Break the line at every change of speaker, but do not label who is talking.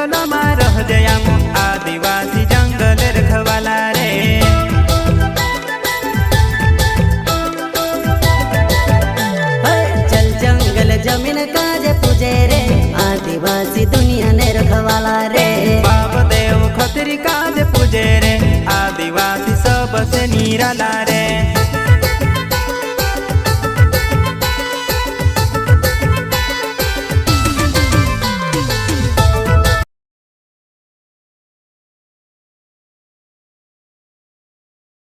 जंगल में रह जया आदिवासी जंगल रखवाला रे।
चल जंगल जमीन काजे पूजे रे आदिवासी दुनिया ने रखवाला रे।
बाप देव खतरी काज पूजे रे आदिवासी सबसे निराला रे।